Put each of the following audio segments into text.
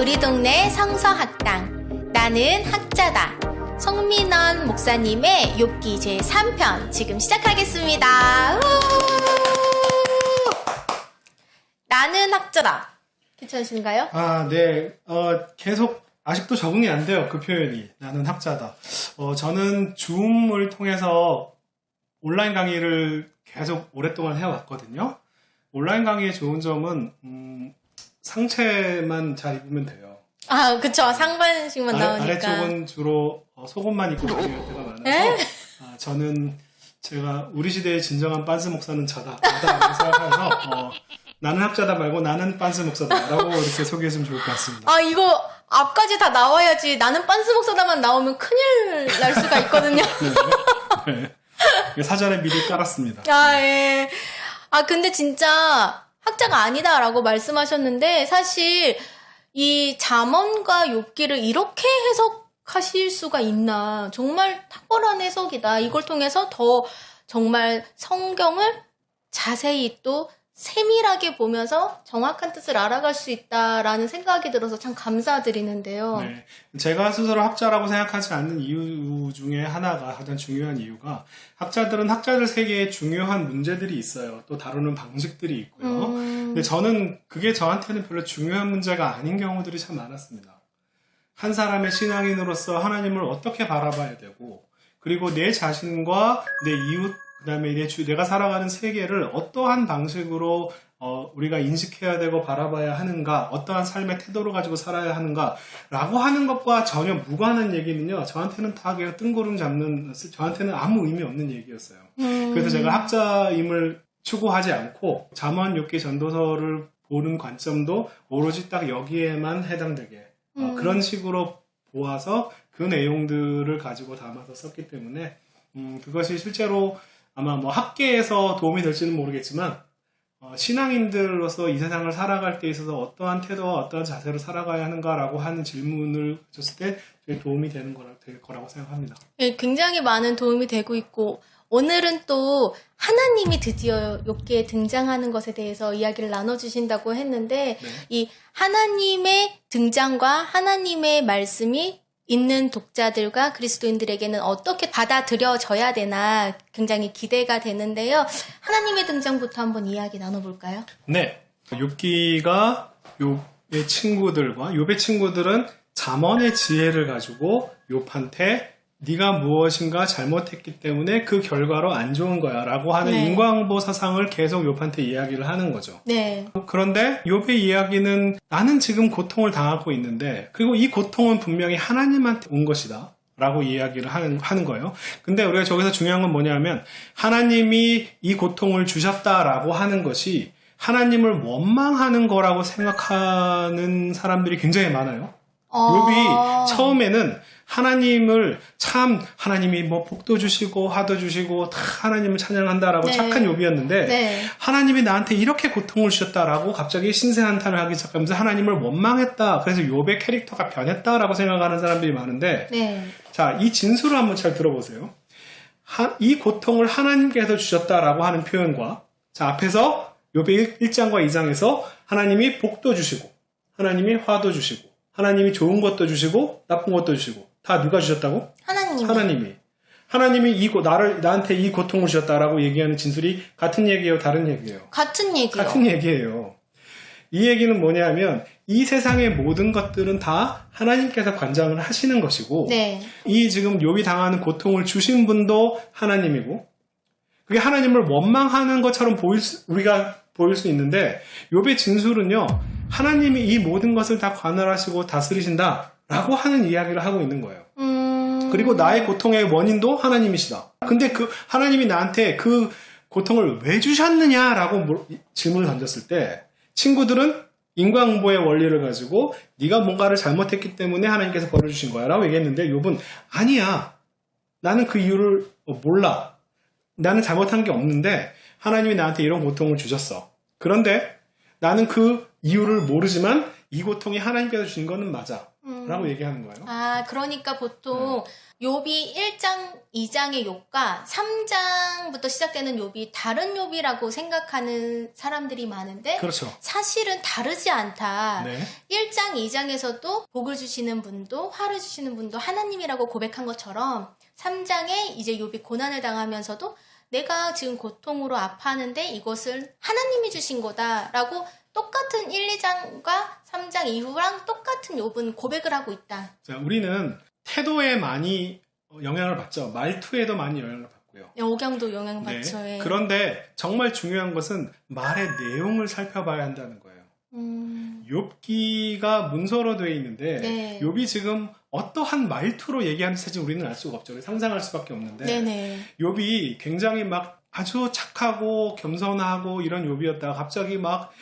우리 동네 성서학당 나는 학자다. 송민원 목사님의 욥기 제3편 지금 시작하겠습니다. 나는 학자다. 괜찮으신가요? 네. 계속 아직도 적응이 안 돼요. 그 표현이. 나는 학자다. 저는 줌을 통해서 온라인 강의를 계속 오랫동안 해왔거든요. 온라인 강의의 좋은 점은 상체만 잘 입으면 돼요. 아, 그쵸. 상반신만 나오니까. 아래쪽은 주로 속옷만 입고 다닐 때가 많아서 저는 제가 우리 시대의 진정한 빤스 목사는 저다라고 생각해서 나는 학자다 말고 나는 빤스 목사다라고 이렇게 소개했으면 좋을 것 같습니다. 아, 이거 앞까지 다 나와야지. 나는 빤스 목사다만 나오면 큰일 날 수가 있거든요. 네. 사전에 미리 깔았습니다. 아, 예. 아, 근데 진짜 학자가 아니다라고 말씀하셨는데 사실 이 잠언과 욥기를 이렇게 해석하실 수가 있나. 정말 탁월한 해석이다. 이걸 통해서 더 정말 성경을 자세히 또 세밀하게 보면서 정확한 뜻을 알아갈 수 있다라는 생각이 들어서 참 감사드리는데요. 네. 제가 스스로 학자라고 생각하지 않는 이유 중에 하나가 가장 중요한 이유가 학자들은 학자들 세계에 중요한 문제들이 있어요. 또 다루는 방식들이 있고요. 근데 저는 그게 저한테는 별로 중요한 문제가 아닌 경우들이 참 많았습니다. 한 사람의 신앙인으로서 하나님을 어떻게 바라봐야 되고 그리고 내 자신과 내 이웃 그다음에 내가 살아가는 세계를 어떠한 방식으로 우리가 인식해야 되고 바라봐야 하는가, 어떠한 삶의 태도를 가지고 살아야 하는가라고 하는 것과 전혀 무관한 얘기는요. 저한테는 다 그냥 뜬구름 잡는, 저한테는 아무 의미 없는 얘기였어요. 그래서 제가 학자임을 추구하지 않고 잠언, 욥기, 전도서를 보는 관점도 오로지 딱 여기에만 해당되게 그런 식으로 보아서 그 내용들을 가지고 담아서 썼기 때문에 그것이 실제로 아마 학계에서 도움이 될지는 모르겠지만 신앙인들로서 이 세상을 살아갈 때 있어서 어떠한 태도와 어떠한 자세로 살아가야 하는가라고 하는 질문을 줬을 때 되게 도움이 될 거라고 생각합니다. 네, 굉장히 많은 도움이 되고 있고 오늘은 또 하나님이 드디어 욥기에 등장하는 것에 대해서 이야기를 나눠주신다고 했는데 네. 이 하나님의 등장과 하나님의 말씀이 있는 독자들과 그리스도인들에게는 어떻게 받아들여져야 되나 굉장히 기대가 되는데요. 하나님의 등장부터 한번 이야기 나눠볼까요? 네. 욥기가 욥의 친구들과 욥의 친구들은 잠언의 지혜를 가지고 욥한테 네가 무엇인가 잘못했기 때문에 그 결과로 안 좋은 거야 라고 하는 네. 인과응보 사상을 계속 욥한테 이야기를 하는 거죠. 네. 그런데 욥의 이야기는 나는 지금 고통을 당하고 있는데 그리고 이 고통은 분명히 하나님한테 온 것이다 라고 이야기를 하는 거예요. 근데 우리가 저기서 중요한 건 뭐냐면 하나님이 이 고통을 주셨다라고 하는 것이 하나님을 원망하는 거라고 생각하는 사람들이 굉장히 많아요. 욥이 처음에는 하나님을 하나님이 복도 주시고 화도 주시고 다 하나님을 찬양한다라고 네. 착한 욥이었는데 네. 하나님이 나한테 이렇게 고통을 주셨다라고 갑자기 신세한탄을 하기 시작하면서 하나님을 원망했다. 그래서 욥의 캐릭터가 변했다라고 생각하는 사람들이 많은데 네. 자, 이 진술을 한번 잘 들어보세요. 이 고통을 하나님께서 주셨다라고 하는 표현과 자 앞에서 욥의 1장과 2장에서 하나님이 복도 주시고 하나님이 화도 주시고 하나님이 좋은 것도 주시고 나쁜 것도 주시고 다 누가 주셨다고? 하나님이 나한테 이 고통을 주셨다라고 얘기하는 진술이 같은 얘기예요, 다른 얘기예요? 같은 얘기요. 같은 얘기예요. 이 얘기는 뭐냐면 이 세상의 모든 것들은 다 하나님께서 관장을 하시는 것이고 네. 이 지금 욥이 당하는 고통을 주신 분도 하나님이고 그게 하나님을 원망하는 것처럼 우리가 보일 수 있는데 욥의 진술은요. 하나님이 이 모든 것을 다 관할하시고 다스리신다 라고 하는 이야기를 하고 있는 거예요. 그리고 나의 고통의 원인도 하나님이시다. 근데 그 하나님이 나한테 그 고통을 왜 주셨느냐라고 질문을 던졌을 때 친구들은 인과응보의 원리를 가지고 네가 뭔가를 잘못했기 때문에 하나님께서 벌을 주신 거야 라고 얘기했는데 욥은 아니야. 나는 그 이유를 몰라. 나는 잘못한 게 없는데 하나님이 나한테 이런 고통을 주셨어. 그런데 나는 그 이유를 모르지만 이 고통이 하나님께서 주신 거는 맞아. 라고 얘기하는 거예요. 아, 그러니까 보통 욥이 1장, 2장의 욥과 3장부터 시작되는 욥이 다른 욥이라고 생각하는 사람들이 많은데 그렇죠. 사실은 다르지 않다. 네. 1장, 2장에서도 복을 주시는 분도 화를 주시는 분도 하나님이라고 고백한 것처럼 3장에 이제 욥이 고난을 당하면서도 내가 지금 고통으로 아파하는데 이것을 하나님이 주신 거다라고 똑같은 1, 2장과 3장 이후랑 똑같은 욥은 고백을 하고 있다. 자, 우리는 태도에 많이 영향을 받죠. 말투에도 많이 영향을 받고요. 억양도 영향받죠. 네. 예. 그런데 정말 중요한 것은 말의 내용을 살펴봐야 한다는 거예요. 욥기가 문서로 되어 있는데 네. 욥이 지금 어떠한 말투로 얘기하는지 사실 우리는 알 수가 없죠. 상상할 수밖에 없는데 네네. 욥이 굉장히 막 아주 착하고 겸손하고 이런 욥이었다가 갑자기 막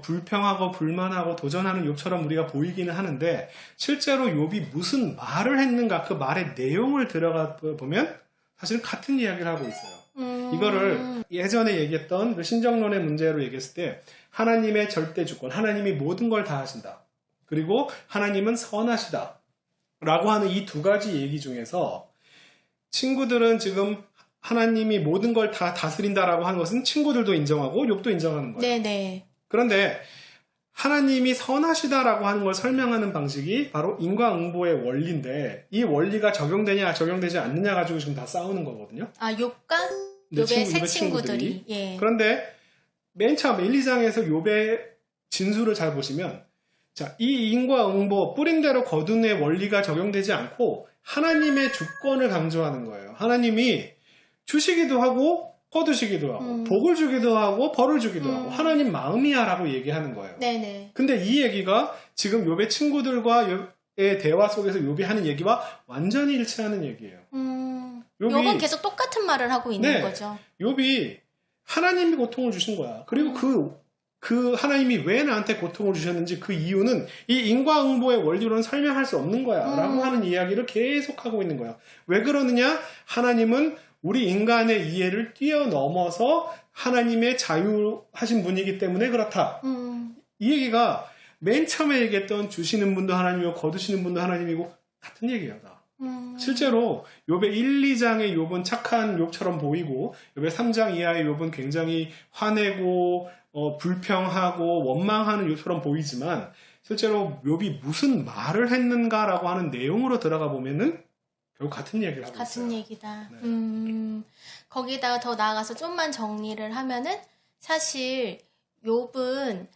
불평하고 불만하고 도전하는 욥처럼 우리가 보이기는 하는데 실제로 욥이 무슨 말을 했는가 그 말의 내용을 들어가 보면 사실 같은 이야기를 하고 있어요. 이거를 예전에 얘기했던 그 신정론의 문제로 얘기했을 때 하나님의 절대 주권, 하나님이 모든 걸 다 하신다. 그리고 하나님은 선하시다. 라고 하는 이 두 가지 얘기 중에서 친구들은 지금 하나님이 모든 걸 다 다스린다라고 하는 것은 친구들도 인정하고 욥도 인정하는 거예요. 네네. 그런데 하나님이 선하시다라고 하는 걸 설명하는 방식이 바로 인과응보의 원리인데 이 원리가 적용되냐 적용되지 않느냐 가지고 지금 다 싸우는 거거든요. 아, 욥과 네, 욥의 새 욥의 친구들이. 예. 그런데 맨 처음 1, 2장에서 욥의 진술을 잘 보시면 자, 이 인과응보 뿌린 대로 거둔의 원리가 적용되지 않고 하나님의 주권을 강조하는 거예요. 하나님이 주시기도 하고 거두시기도 하고 복을 주기도 하고 벌을 주기도 하고 하나님 마음이야 라고 얘기하는 거예요. 네네. 근데 이 얘기가 지금 욥의 친구들과의 대화 속에서 욥이 하는 얘기와 완전히 일치하는 얘기예요. 욥은 계속 똑같은 말을 하고 있는 네, 거죠. 욥이 하나님이 고통을 주신 거야. 그리고 그 하나님이 왜 나한테 고통을 주셨는지 그 이유는 이 인과응보의 원리로는 설명할 수 없는 거야 라고 하는 이야기를 계속하고 있는 거야. 왜 그러느냐? 하나님은 우리 인간의 이해를 뛰어넘어서 하나님의 자유하신 분이기 때문에 그렇다. 이 얘기가 맨 처음에 얘기했던 주시는 분도 하나님이고 거두시는 분도 하나님이고 같은 얘기예요. 다. 실제로 욥의 1, 2장의 욥은 착한 욥처럼 보이고 욥의 3장 이하의 욥은 굉장히 화내고 불평하고 원망하는 욥처럼 보이지만 실제로 욥이 무슨 말을 했는가라고 하는 내용으로 들어가 보면은 결국 같은 얘기를 하고 있어요. 같은 얘기다. 네. 거기다가 더 나아가서 좀만 정리를 하면은 사실 욥은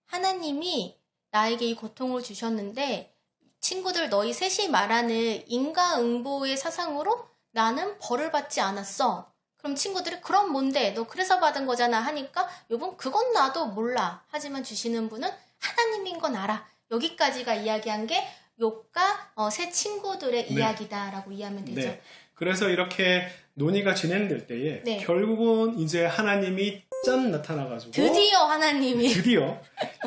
하나님이 나에게 이 고통을 주셨는데 친구들 너희 셋이 말하는 인과응보의 사상으로 나는 벌을 받지 않았어. 그럼 친구들이 그럼 뭔데? 너 그래서 받은 거잖아 하니까 욥은 그건 나도 몰라. 하지만 주시는 분은 하나님인 건 알아. 여기까지가 이야기한 게 욥과 새 친구들의 네. 이야기다라고 이해하면 되죠. 네. 그래서 이렇게 논의가 진행될 때에 네. 결국은 이제 하나님이 짠 나타나가지고 드디어 하나님이 드디어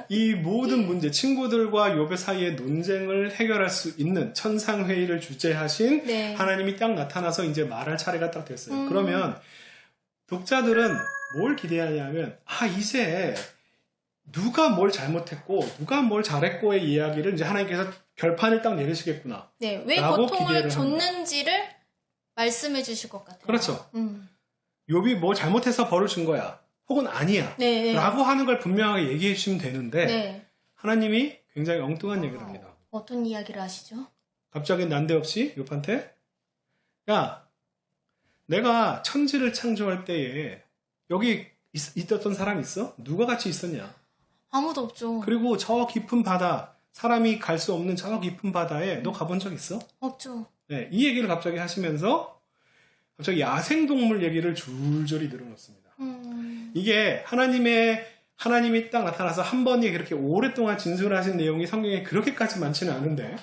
이 모든 문제 친구들과 욥의 사이의 논쟁을 해결할 수 있는 천상회의를 주재하신 네. 하나님이 딱 나타나서 이제 말할 차례가 딱 됐어요. 그러면 독자들은 뭘 기대하냐면 이제 누가 뭘 잘못했고 누가 뭘 잘했고의 이야기를 이제 하나님께서 결판을 딱 내리시겠구나. 네, 왜 라고 고통을 기대를 줬는지를 말씀해 주실 것 같아요. 그렇죠. 욥이 뭐 잘못해서 벌을 준 거야. 혹은 아니야. 네. 라고 하는 걸 분명하게 얘기해 주시면 되는데 네. 하나님이 굉장히 엉뚱한 얘기를 합니다. 어떤 이야기를 하시죠? 갑자기 난데없이 욥한테 야, 내가 천지를 창조할 때에 여기 있었던 사람 있어? 누가 같이 있었냐? 아무도 없죠. 그리고 저 깊은 바다, 사람이 갈 수 없는 저 깊은 바다에 너 가본 적 있어? 없죠. 네, 이 얘기를 갑자기 하시면서 갑자기 야생동물 얘기를 줄줄이 늘어놓습니다. 이게 하나님이 딱 나타나서 한 번에 그렇게 오랫동안 진술하신 내용이 성경에 그렇게까지 많지는 않은데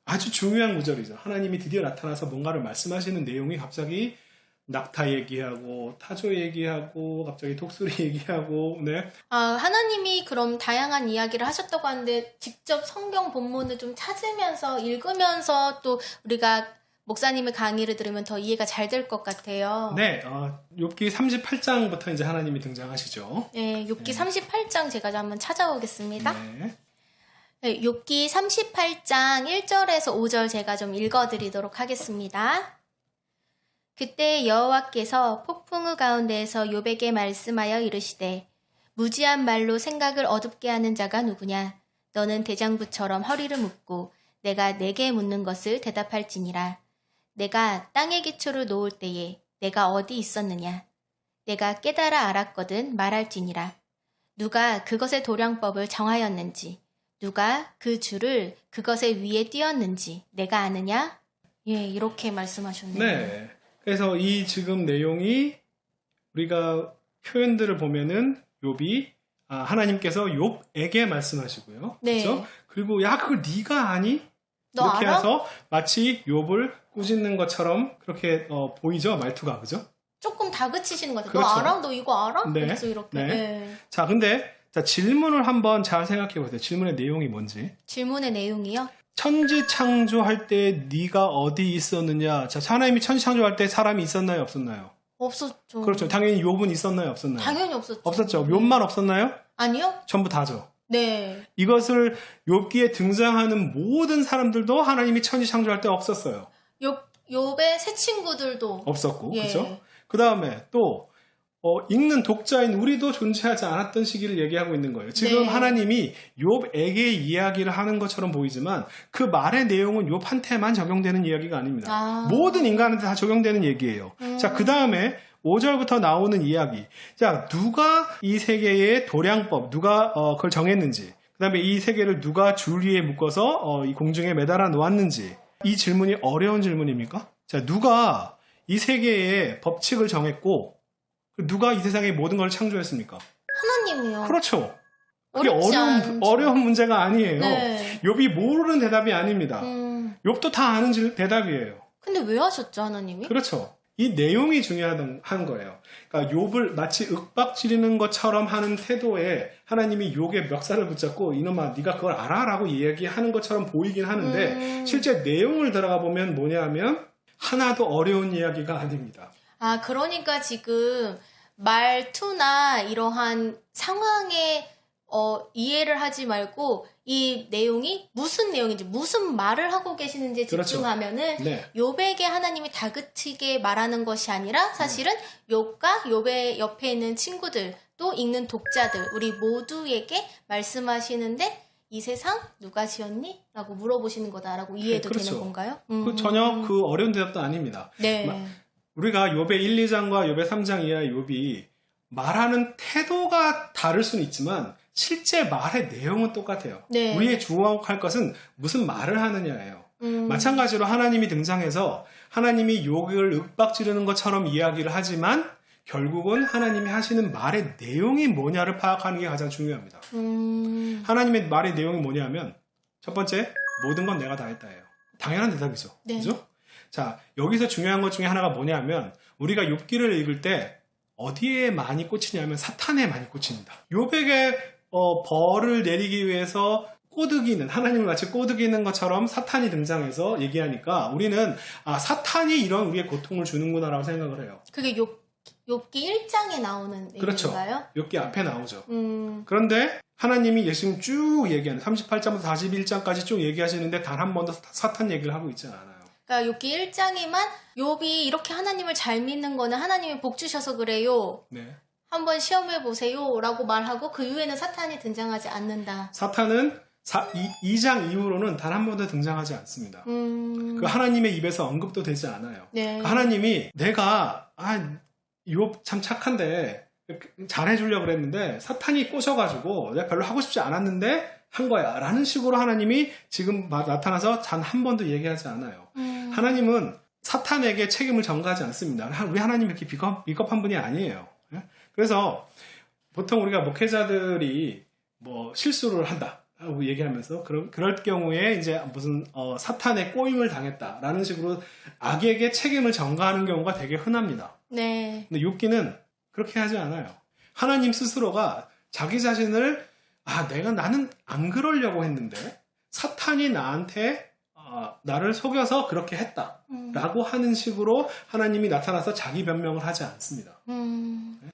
아주 중요한 구절이죠. 하나님이 드디어 나타나서 뭔가를 말씀하시는 내용이 갑자기 낙타 얘기하고 타조 얘기하고 갑자기 독수리 얘기하고 네. 하나님이 그럼 다양한 이야기를 하셨다고 하는데 직접 성경 본문을 좀 찾으면서 읽으면서 또 우리가 목사님의 강의를 들으면 더 이해가 잘 될 것 같아요. 네, 욥기 38장부터 이제 하나님이 등장하시죠. 네, 욥기 38장 제가 한번 찾아오겠습니다. 네. 네, 욥기 38장 1절에서 5절 제가 좀 읽어드리도록 하겠습니다. 그때 여호와께서 폭풍우 가운데에서 욥에게 말씀하여 이르시되 무지한 말로 생각을 어둡게 하는 자가 누구냐? 너는 대장부처럼 허리를 묶고 내가 내게 묻는 것을 대답할지니라. 내가 땅의 기초를 놓을 때에 내가 어디 있었느냐? 내가 깨달아 알았거든 말할지니라. 누가 그것의 도량법을 정하였는지 누가 그 줄을 그것의 위에 띄었는지 내가 아느냐? 예, 이렇게 말씀하셨네요. 네. 그래서 이 지금 내용이 우리가 표현들을 보면은 욥이 하나님께서 욥에게 말씀하시고요. 네. 그렇죠? 그리고 야 그걸 네가 아니? 너 이렇게 알아? 해서 마치 욥을 꾸짖는 것처럼 그렇게 보이죠 말투가 그죠? 조금 다그치시는 것 같아요. 그렇죠. 너 알아? 너 이거 알아? 네. 그래서 이렇게. 네. 네. 자 근데 질문을 한번 잘 생각해 보세요. 질문의 내용이 뭔지. 질문의 내용이요? 천지 창조할 때 네가 어디 있었느냐? 자 하나님이 천지 창조할 때 사람이 있었나요 없었나요? 없었죠. 그렇죠. 당연히 욥은 있었나요 없었나요? 당연히 없었죠. 없었죠. 욥만 없었나요? 아니요? 전부 다죠. 네. 이것을 욥기에 등장하는 모든 사람들도 하나님이 천지 창조할 때 없었어요. 욥의 새 친구들도 없었고, 예. 그렇죠? 그 다음에 또 읽는 독자인 우리도 존재하지 않았던 시기를 얘기하고 있는 거예요. 지금 네. 하나님이 욥에게 이야기를 하는 것처럼 보이지만 그 말의 내용은 욥한테만 적용되는 이야기가 아닙니다. 모든 인간한테 다 적용되는 얘기예요. 자, 그 다음에 5절부터 나오는 이야기. 자, 누가 이 세계의 도량법, 누가 그걸 정했는지, 그 다음에 이 세계를 누가 줄 위에 묶어서 이 공중에 매달아 놓았는지. 이 질문이 어려운 질문입니까? 자, 누가 이 세계의 법칙을 정했고, 누가 이 세상의 모든 걸 창조했습니까? 하나님이요. 그렇죠. 그게 어렵지 않죠. 어려운 문제가 아니에요. 네. 욥이 모르는 대답이 아닙니다. 욥도 다 아는 대답이에요. 근데 왜 하셨죠, 하나님이? 그렇죠. 이 내용이 중요한 거예요. 그러니까 욥을 마치 윽박지르는 것처럼 하는 태도에 하나님이 욥의 멱살을 붙잡고 이놈아 네가 그걸 알아라고 이야기하는 것처럼 보이긴 하는데 실제 내용을 들어가 보면 뭐냐면 하나도 어려운 이야기가 아닙니다. 아, 그러니까 지금 말투나 이러한 상황에 이해를 하지 말고 이 내용이 무슨 내용인지 무슨 말을 하고 계시는지 그렇죠. 집중하면은 네. 욥에게 하나님이 다그치게 말하는 것이 아니라 사실은 욥과 욥의 옆에 있는 친구들 또 읽는 독자들 우리 모두에게 말씀하시는데 이 세상 누가 지었니? 라고 물어보시는 거다라고 이해해도 그렇죠. 되는 건가요? 전혀 그 어려운 대답도 아닙니다. 네. 우리가 욥의 1, 2장과 욥의 3장 이하의 욥이 말하는 태도가 다를 수는 있지만 실제 말의 내용은 똑같아요. 네. 우리의 주목할 것은 무슨 말을 하느냐예요. 마찬가지로 하나님이 등장해서 하나님이 욥을 윽박지르는 것처럼 이야기를 하지만 결국은 하나님이 하시는 말의 내용이 뭐냐를 파악하는 게 가장 중요합니다. 하나님의 말의 내용이 뭐냐면 첫 번째, 모든 건 내가 다 했다예요. 당연한 대답이죠. 네. 그죠? 자, 여기서 중요한 것 중에 하나가 뭐냐면 우리가 욥기를 읽을 때 어디에 많이 꽂히냐면 사탄에 많이 꽂힙니다. 욥에게 벌을 내리기 위해서 꼬드기는 하나님을 마치 꼬드기는 것처럼 사탄이 등장해서 얘기하니까 우리는 사탄이 이런 우리의 고통을 주는구나라고 생각을 해요. 그게 욥기 1장에 나오는 그렇죠. 얘기인가요? 욥기 앞에 나오죠. 그런데 하나님이 지금 쭉 얘기하는 38장부터 41장까지 쭉 얘기하시는데 단 한 번도 사탄 얘기를 하고 있지 않아요. 그러니까 욥기 1장에만 욥이 이렇게 하나님을 잘 믿는 거는 하나님이 복 주셔서 그래요. 네. 한번 시험해 보세요 라고 말하고 그 이후에는 사탄이 등장하지 않는다. 사탄은 2장 이후로는 단 한 번도 등장하지 않습니다. 그 하나님의 입에서 언급도 되지 않아요. 네. 그 하나님이 내가 욥 참 착한데 잘해주려고 그랬는데 사탄이 꼬셔가지고 내가 별로 하고 싶지 않았는데 한 거야 라는 식으로 하나님이 지금 나타나서 단 한 번도 얘기하지 않아요. 하나님은 사탄에게 책임을 전가하지 않습니다. 우리 하나님 이렇게 비겁한 분이 아니에요. 그래서 보통 우리가 목회자들이 뭐 실수를 한다 라고 얘기하면서 그럴 경우에 이제 무슨 사탄의 꼬임을 당했다라는 식으로 악에게 책임을 전가하는 경우가 되게 흔합니다. 네. 근데 욥기는 그렇게 하지 않아요. 하나님 스스로가 자기 자신을 나는 안 그러려고 했는데 사탄이 나한테 나를 속여서 그렇게 했다라고 하는 식으로 하나님이 나타나서 자기 변명을 하지 않습니다.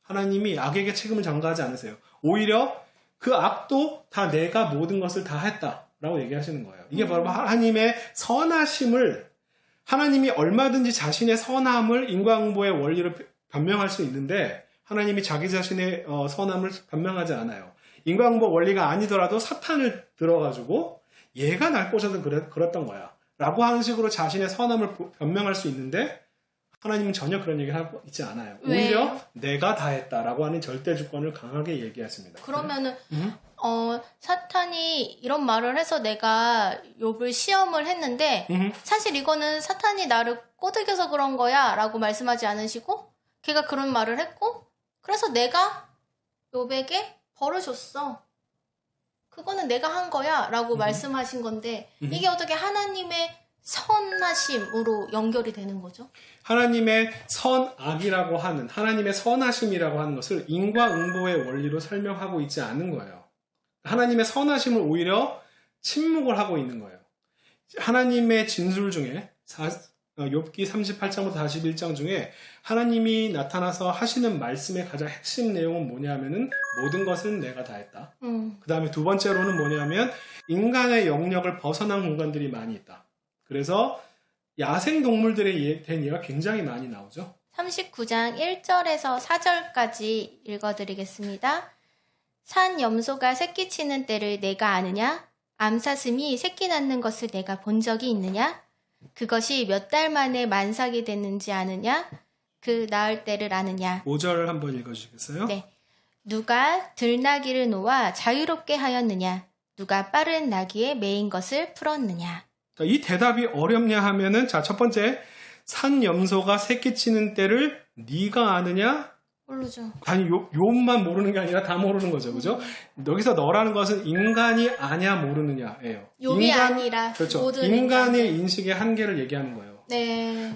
하나님이 악에게 책임을 전가하지 않으세요. 오히려 그 악도 다 내가 모든 것을 다 했다. 라고 얘기하시는 거예요. 이게 바로 하나님의 선하심을, 하나님이 얼마든지 자신의 선함을 인과응보의 원리로 변명할 수 있는데 하나님이 자기 자신의 선함을 변명하지 않아요. 인과응보 원리가 아니더라도 사탄을 들어가지고 얘가 날 꽂아도 그랬던 거야 라고 하는 식으로 자신의 선함을 변명할 수 있는데 하나님은 전혀 그런 얘기를 하고 있지 않아요. 오히려 왜요? 내가 다 했다라고 하는 절대 주권을 강하게 얘기하십니다. 그러면은 사탄이 이런 말을 해서 내가 욥을 시험을 했는데 사실 이거는 사탄이 나를 꼬드겨서 그런 거야 라고 말씀하지 않으시고 걔가 그런 말을 했고 그래서 내가 욥에게 벌을 줬어. 그거는 내가 한 거야 라고 말씀하신 건데 이게 어떻게 하나님의 선하심으로 연결이 되는 거죠? 하나님의 선악이라고 하는, 하나님의 선하심이라고 하는 것을 인과응보의 원리로 설명하고 있지 않은 거예요. 하나님의 선하심을 오히려 침묵을 하고 있는 거예요. 하나님의 진술 중에 욥기 38장부터 41장 중에 하나님이 나타나서 하시는 말씀의 가장 핵심 내용은 뭐냐면은 모든 것은 내가 다 했다. 그 다음에 두 번째로는 뭐냐면 인간의 영역을 벗어난 공간들이 많이 있다. 그래서 야생동물들에 대한 예가 굉장히 많이 나오죠. 39장 1절에서 4절까지 읽어드리겠습니다. 산 염소가 새끼치는 때를 내가 아느냐? 암사슴이 새끼 낳는 것을 내가 본 적이 있느냐? 그것이 몇 달 만에 만삭이 됐는지 아느냐? 그 낳을 때를 아느냐? 5절 한번 읽어주시겠어요? 네. 누가 들나귀를 놓아 자유롭게 하였느냐? 누가 빠른 나귀에 매인 것을 풀었느냐? 이 대답이 어렵냐 하면은 자, 첫 번째 산 염소가 새끼치는 때를 네가 아느냐? 모르죠. 아니 욥만 모르는 게 아니라 다 모르는 거죠, 그죠? 여기서 너라는 것은 인간이 아냐 모르느냐예요. 욥이 아니라 그렇죠. 모든 인간의 인식의 한계를 얘기하는 거예요. 네.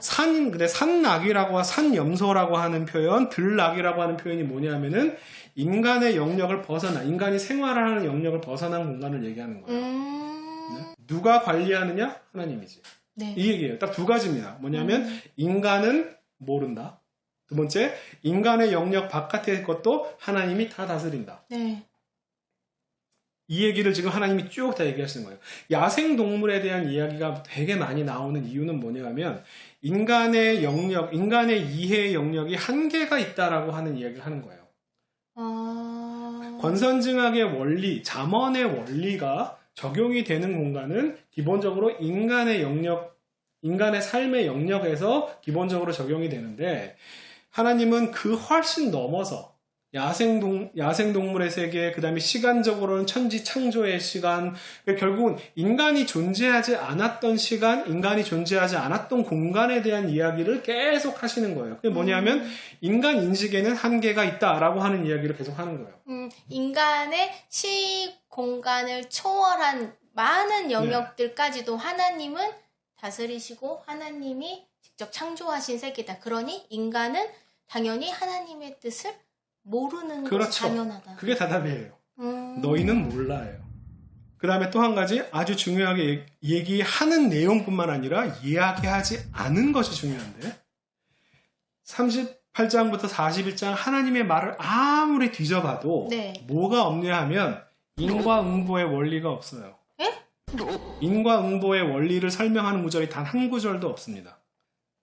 근데 산낙이라고 산 염소라고 하는 표현, 들낙이라고 하는 표현이 뭐냐면은 인간의 영역을 벗어나, 인간이 생활하는 영역을 벗어난 공간을 얘기하는 거예요. 네? 누가 관리하느냐? 하나님이지. 네. 이 얘기예요. 딱 두 가지입니다. 뭐냐면 인간은 모른다. 두 번째, 인간의 영역 바깥의 것도 하나님이 다 다스린다. 네. 이 얘기를 지금 하나님이 쭉 다 얘기하시는 거예요. 야생동물에 대한 이야기가 되게 많이 나오는 이유는 뭐냐면 인간의 영역, 인간의 이해의 영역이 한계가 있다라고 하는 이야기를 하는 거예요. 권선징악의 원리, 잠언의 원리가 적용이 되는 공간은 기본적으로 인간의 영역, 인간의 삶의 영역에서 기본적으로 적용이 되는데 하나님은 그 훨씬 넘어서 야생동물의 세계, 그 다음에 시간적으로는 천지 창조의 시간, 결국은 인간이 존재하지 않았던 시간, 인간이 존재하지 않았던 공간에 대한 이야기를 계속 하시는 거예요. 그게 뭐냐면 인간 인식에는 한계가 있다라고 하는 이야기를 계속 하는 거예요. 인간의 시 공간을 초월한 많은 영역들까지도 하나님은 다스리시고 하나님이 직접 창조하신 세계다. 그러니 인간은 당연히 하나님의 뜻을 모르는 그렇죠. 것이 당연하다. 그게 대답이에요. 너희는 몰라요. 그 다음에 또 한 가지 아주 중요하게 얘기하는 내용뿐만 아니라 이야기하지 않은 것이 중요한데 38장부터 41장 하나님의 말을 아무리 뒤져봐도 뭐가 없냐 하면 인과응보의 원리가 없어요. 인과응보의 원리를 설명하는 구절이 단 한 구절도 없습니다.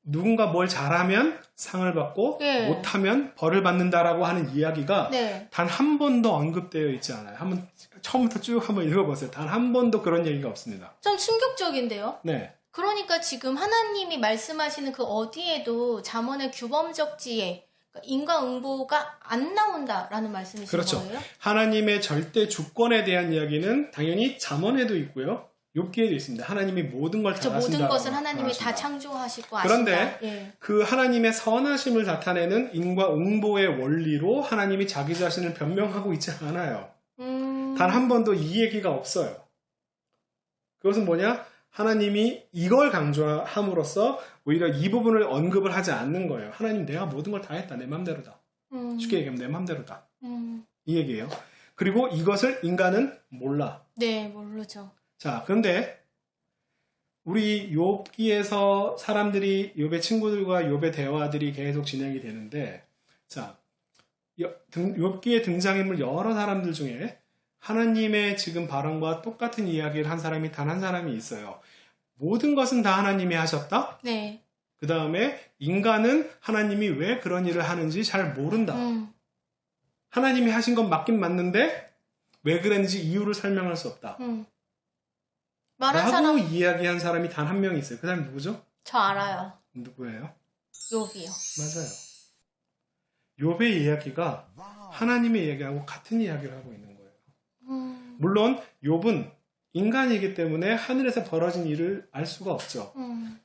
누군가 뭘 잘하면 상을 받고 못하면 벌을 받는다라고 하는 이야기가 단 한 번도 언급되어 있지 않아요. 한번 처음부터 쭉 한번 읽어보세요. 단 한 번도 그런 얘기가 없습니다. 좀 충격적인데요? 네. 그러니까 지금 하나님이 말씀하시는 그 어디에도 잠언의 규범적 지혜, 인과응보가 안 나온다라는 말씀이신 그렇죠. 거예요? 하나님의 절대 주권에 대한 이야기는 당연히 잠언에도 있고요. 욥기에도 있습니다. 하나님이 모든 걸 다 하신다. 모든 것을 하나님이 다 창조하시고 아신다. 그런데 그 하나님의 선하심을 나타내는 인과응보의 원리로 하나님이 자기 자신을 변명하고 있지 않아요. 단 한 번도 이 얘기가 없어요. 그것은 뭐냐? 하나님이 이걸 강조함으로써 오히려 이 부분을 언급을 하지 않는 거예요. 하나님 내가 모든 걸 다 했다. 내 맘대로다. 쉽게 얘기하면 내 맘대로다. 이 얘기예요. 그리고 이것을 인간은 몰라. 네, 모르죠. 자, 그런데 우리 욥기에서 사람들이 욥의 친구들과 욥의 대화들이 계속 진행이 되는데 자, 욥기에 등장인물 여러 사람들 중에 하나님의 지금 발언과 똑같은 이야기를 한 사람이 단 한 사람이 있어요. 모든 것은 다 하나님이 하셨다. 네. 그 다음에 인간은 하나님이 왜 그런 일을 하는지 잘 모른다. 하나님이 하신 건 맞긴 맞는데 왜 그랬는지 이유를 설명할 수 없다. 말한 라고 사람 이야기한 사람이 단 한 명 있어요. 그 사람이 누구죠? 저 알아요. 누구예요? 욥이요. 맞아요. 욥의 이야기가 하나님의 이야기하고 같은 이야기를 하고 있는 거예요. 물론 욥은 인간이기 때문에 하늘에서 벌어진 일을 알 수가 없죠.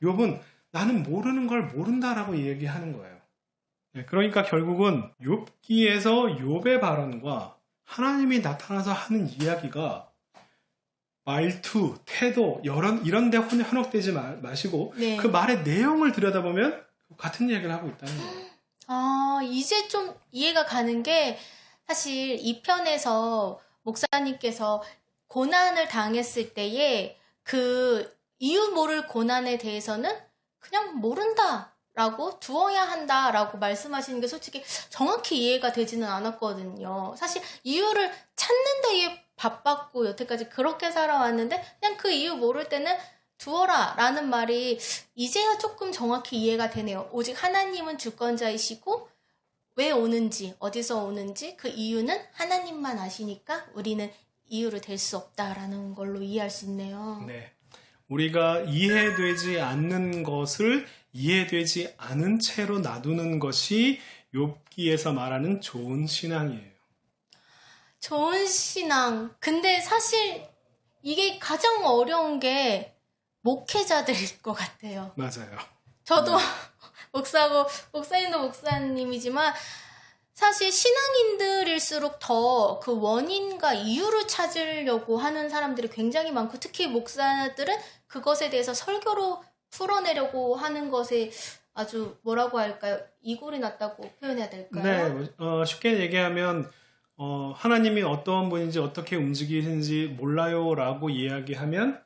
욥은 나는 모르는 걸 모른다라고 얘기하는 거예요. 네, 그러니까 결국은 욥기에서 욥의 발언과 하나님이 나타나서 하는 이야기가 말투, 태도 이런 데 현혹되지 마시고 네. 그 말의 내용을 들여다보면 같은 이야기를 하고 있다는 거예요. 아, 이제 좀 이해가 가는 게 사실 이 편에서 목사님께서 고난을 당했을 때에 그 이유 모를 고난에 대해서는 그냥 모른다라고 두어야 한다라고 말씀하시는 게 솔직히 정확히 이해가 되지는 않았거든요. 사실 이유를 찾는 데에 바빴고 여태까지 그렇게 살아왔는데 그냥 그 이유 모를 때는 두어라 라는 말이 이제야 조금 정확히 이해가 되네요. 오직 하나님은 주권자이시고 왜 오는지 어디서 오는지 그 이유는 하나님만 아시니까 우리는 이유를 댈 수 없다라는 걸로 이해할 수 있네요. 네. 우리가 이해되지 않는 것을 이해되지 않은 채로 놔두는 것이 욥기에서 말하는 좋은 신앙이에요. 좋은 신앙. 근데 사실 이게 가장 어려운 게 목회자들일 것 같아요. 맞아요. 저도 목사고 목사님도 목사님이지만 사실 신앙인들일수록 더 그 원인과 이유를 찾으려고 하는 사람들이 굉장히 많고 특히 목사들은 그것에 대해서 설교로 풀어내려고 하는 것에 아주 뭐라고 할까요? 이골이 났다고 표현해야 될까요? 네, 쉽게 얘기하면 하나님이 어떠한 분인지 어떻게 움직이시는지 몰라요라고 이야기하면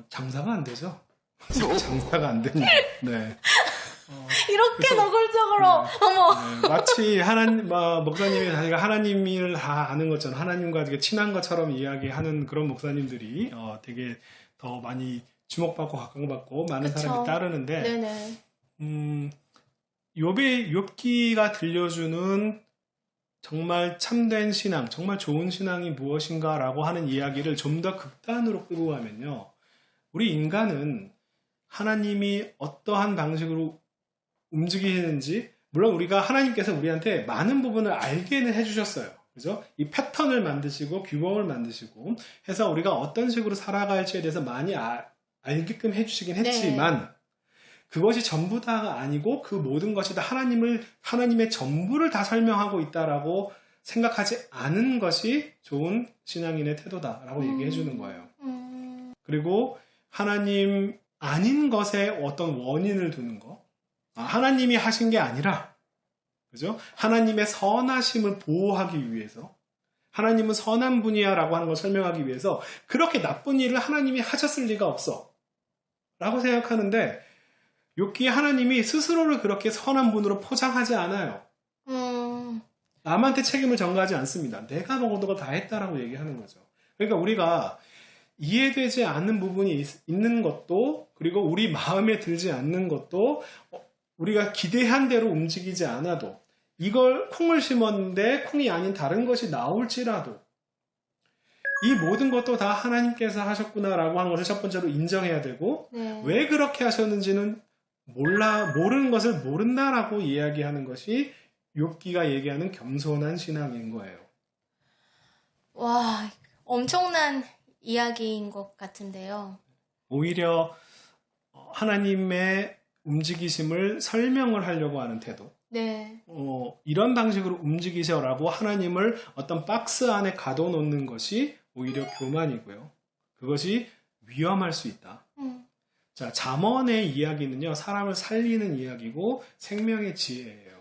장사가 안 되죠. 장사가 안 됩니다. 네. 이렇게 그래서- 너굴적으로 어머. 네, 마치 목사님이 자기가 하나님을 다 아는 것처럼 하나님과 되게 친한 것처럼 이야기하는 그런 목사님들이 되게 더 많이 주목받고 각광받고 많은 그쵸. 사람이 따르는데 네네. 욥기가 들려주는 정말 참된 신앙, 정말 좋은 신앙이 무엇인가라고 하는 이야기를 좀 더 극단으로 끌고 가면요. 우리 인간은 하나님이 어떠한 방식으로 움직이는지, 물론 우리가 하나님께서 우리한테 많은 부분을 알게는 해주셨어요. 그죠? 이 패턴을 만드시고 규범을 만드시고 해서 우리가 어떤 식으로 살아갈지에 대해서 많이 알게끔 해주시긴 했지만 그것이 전부 다가 아니고 그 모든 것이 다 하나님의 전부를 다 설명하고 있다라고 생각하지 않은 것이 좋은 신앙인의 태도다라고 얘기해 주는 거예요. 그리고 하나님 아닌 것에 어떤 원인을 두는 거. 하나님이 하신 게 아니라, 그죠? 하나님의 선하심을 보호하기 위해서, 하나님은 선한 분이야라고 하는 걸 설명하기 위해서 그렇게 나쁜 일을 하나님이 하셨을 리가 없어. 라고 생각하는데, 욥기에 하나님이 스스로를 그렇게 선한 분으로 포장하지 않아요. 남한테 책임을 전가하지 않습니다. 내가 먹은 걸 다 했다라고 얘기하는 거죠. 그러니까 우리가 이해되지 않는 부분이 있는 것도, 그리고 우리 마음에 들지 않는 것도, 우리가 기대한 대로 움직이지 않아도, 이걸 콩을 심었는데 콩이 아닌 다른 것이 나올지라도, 이 모든 것도 다 하나님께서 하셨구나라고 하는 것을 첫 번째로 인정해야 되고, 네. 왜 그렇게 하셨는지는 모르는 것을 모른다라고 이야기하는 것이 욥기가 얘기하는 겸손한 신앙인 거예요. 와, 엄청난 이야기인 것 같은데요. 오히려 하나님의 움직이심을 설명을 하려고 하는 태도. 네. 이런 방식으로 움직이셔라고 하나님을 어떤 박스 안에 가둬놓는 것이 오히려 교만이고요. 그것이 위험할 수 있다. 자, 잠언의 이야기는요, 사람을 살리는 이야기고 생명의 지혜예요.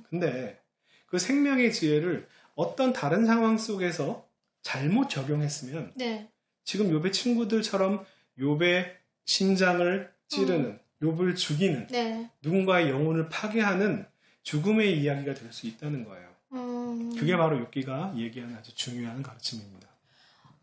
근데 그 생명의 지혜를 어떤 다른 상황 속에서 잘못 적용했으면 네. 지금 욥의 친구들처럼 욥의 심장을 찌르는, 욥을 죽이는, 네. 누군가의 영혼을 파괴하는 죽음의 이야기가 될 수 있다는 거예요. 그게 바로 욥기가 얘기하는 아주 중요한 가르침입니다.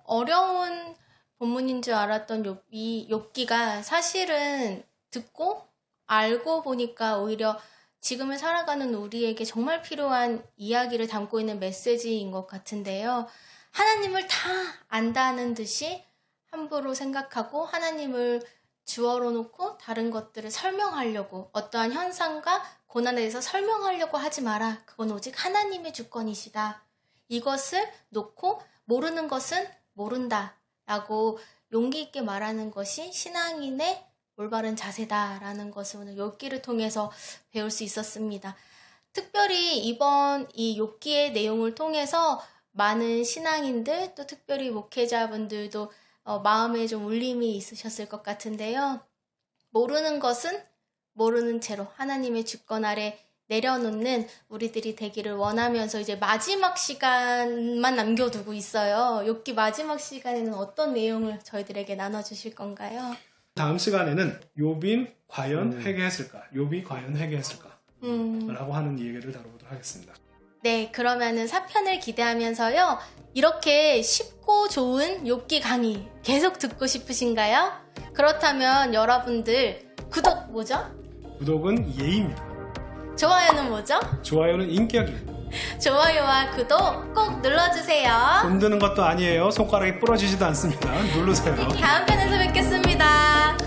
어려운 본문인 줄 알았던 욥기가 사실은 듣고 알고 보니까 오히려 지금을 살아가는 우리에게 정말 필요한 이야기를 담고 있는 메시지인 것 같은데요. 하나님을 다 안다는 듯이 함부로 생각하고 하나님을 주어로 놓고 다른 것들을 설명하려고, 어떠한 현상과 고난에 대해서 설명하려고 하지 마라. 그건 오직 하나님의 주권이시다. 이것을 놓고 모르는 것은 모른다 라고 용기 있게 말하는 것이 신앙인의 올바른 자세다라는 것을 오늘 욥기를 통해서 배울 수 있었습니다. 특별히 이번 이 욥기의 내용을 통해서 많은 신앙인들, 또 특별히 목회자분들도 마음에 좀 울림이 있으셨을 것 같은데요. 모르는 것은 모르는 채로 하나님의 주권 아래 내려놓는 우리들이 되기를 원하면서 이제 마지막 시간만 남겨두고 있어요. 욥기 마지막 시간에는 어떤 내용을 저희들에게 나눠주실 건가요? 다음 시간에는 욥이 과연 회개했을까? 욥이 과연 회개했을까? 라고 하는 얘기를 다뤄보도록 하겠습니다. 네, 그러면은 4편을 기대하면서요. 이렇게 쉽고 좋은 욥기 강의 계속 듣고 싶으신가요? 그렇다면 여러분들 구독 뭐죠? 구독은 예의입니다. 좋아요는 뭐죠? 좋아요는 인격입니다. 좋아요와 구독 꼭 눌러주세요. 돈 드는 것도 아니에요. 손가락이 부러지지도 않습니다. 누르세요. 다음 편에서 뵙겠습니다.